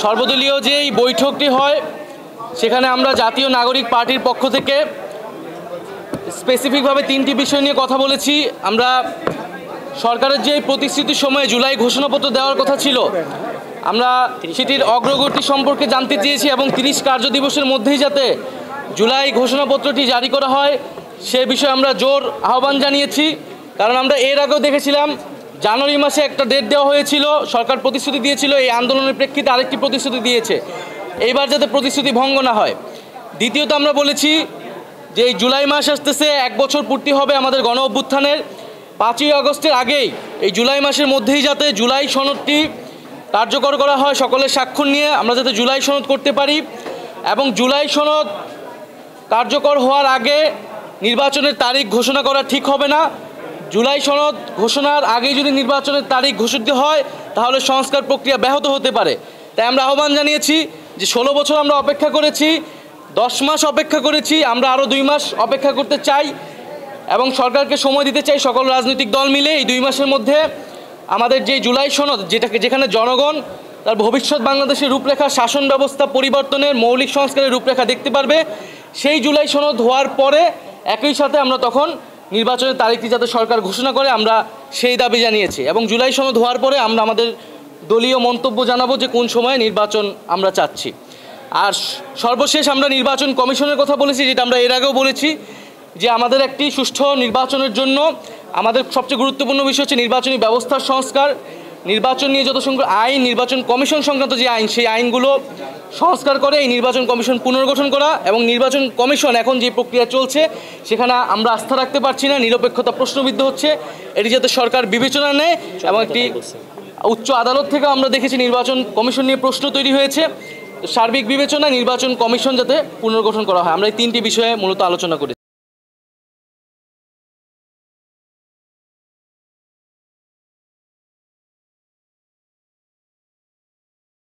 সর্বদলীয় যে এই বৈঠকটি হয় সেখানে আমরা জাতীয় নাগরিক পার্টির পক্ষ থেকে স্পেসিফিকভাবে তিনটি বিষয় নিয়ে কথা বলেছি। আমরা সরকারের যে প্রতিশ্রুতির সময়ে জুলাই ঘোষণাপত্র দেওয়ার কথা ছিল, আমরা সেটির অগ্রগতি সম্পর্কে জানতে চেয়েছি এবং 30 কার্য দিবসের মধ্যেই যাতে জুলাই ঘোষণাপত্রটি জারি করা হয় সে বিষয়ে আমরা জোর আহ্বান জানিয়েছি। কারণ আমরা এর আগেও দেখেছিলাম জানুয়ারি মাসে একটা ডেট দেওয়া হয়েছিল, সরকার প্রতিশ্রুতি দিয়েছিল, এই আন্দোলনের প্রেক্ষিতে আরেকটি প্রতিশ্রুতি দিয়েছে। এইবার যাতে প্রতিশ্রুতি ভঙ্গ না হয়। দ্বিতীয়ত আমরা বলেছি যে এই জুলাই মাস আসতেছে, 1 বছর পূর্তি হবে আমাদের গণ অভ্যুত্থানের। 5ই আগস্টের আগেই এই জুলাই মাসের মধ্যেই যাতে জুলাই সনদটি কার্যকর করা হয়, সকলের স্বাক্ষর নিয়ে আমরা যাতে জুলাই সনদ করতে পারি। এবং জুলাই সনদ কার্যকর হওয়ার আগে নির্বাচনের তারিখ ঘোষণা করা ঠিক হবে না। জুলাই সনদ ঘোষণার আগেই যদি নির্বাচনের তারিখ ঘোষিত হয় তাহলে সংস্কার প্রক্রিয়া ব্যাহত হতে পারে। তাই আমরা আহ্বান জানিয়েছি যে 16 বছর আমরা অপেক্ষা করেছি, 10 মাস অপেক্ষা করেছি, আমরা আরও 2 মাস অপেক্ষা করতে চাই এবং সরকারকে সময় দিতে চাই। সকল রাজনৈতিক দল মিলে এই 2 মাসের মধ্যে আমাদের যে জুলাই সনদ, যেখানে জনগণ তার ভবিষ্যৎ বাংলাদেশের রূপরেখা, শাসন ব্যবস্থা পরিবর্তনের মৌলিক সংস্কারের রূপরেখা দেখতে পারবে, সেই জুলাই সনদ হওয়ার পরে একই সাথে আমরা তখন নির্বাচনের তারিখটি যাতে সরকার ঘোষণা করে আমরা সেই দাবি জানিয়েছি। এবং জুলাই সনদ হওয়ার পরে আমরা আমাদের দলীয় মন্তব্য জানাবো যে কোন সময়ে নির্বাচন আমরা চাচ্ছি। আর সর্বশেষ আমরা নির্বাচন কমিশনের কথা বলেছি, যেটা আমরা এর আগেও বলেছি যে আমাদের একটি সুষ্ঠু নির্বাচনের জন্য আমাদের সবচেয়ে গুরুত্বপূর্ণ বিষয় হচ্ছে নির্বাচনী ব্যবস্থার সংস্কার। নির্বাচন নিয়ে যত সংখ্যক আইন, নির্বাচন কমিশন সংক্রান্ত যে আইন, সেই আইনগুলো সংস্কার করে এই নির্বাচন কমিশন পুনর্গঠন করা। এবং নির্বাচন কমিশন এখন যে প্রক্রিয়া চলছে সেখানে আমরা আস্থা রাখতে পারছি না, নিরপেক্ষতা প্রশ্নবিদ্ধ হচ্ছে। এটি যাতে সরকার বিবেচনা নেয় এবং একটি উচ্চ আদালত থেকে আমরা দেখেছি নির্বাচন কমিশন নিয়ে প্রশ্ন তৈরি হয়েছে। সার্বিক বিবেচনায় নির্বাচন কমিশন যাতে পুনর্গঠন করা হয়। আমরা এই 3টি বিষয়ে মূলত আলোচনা করেছি।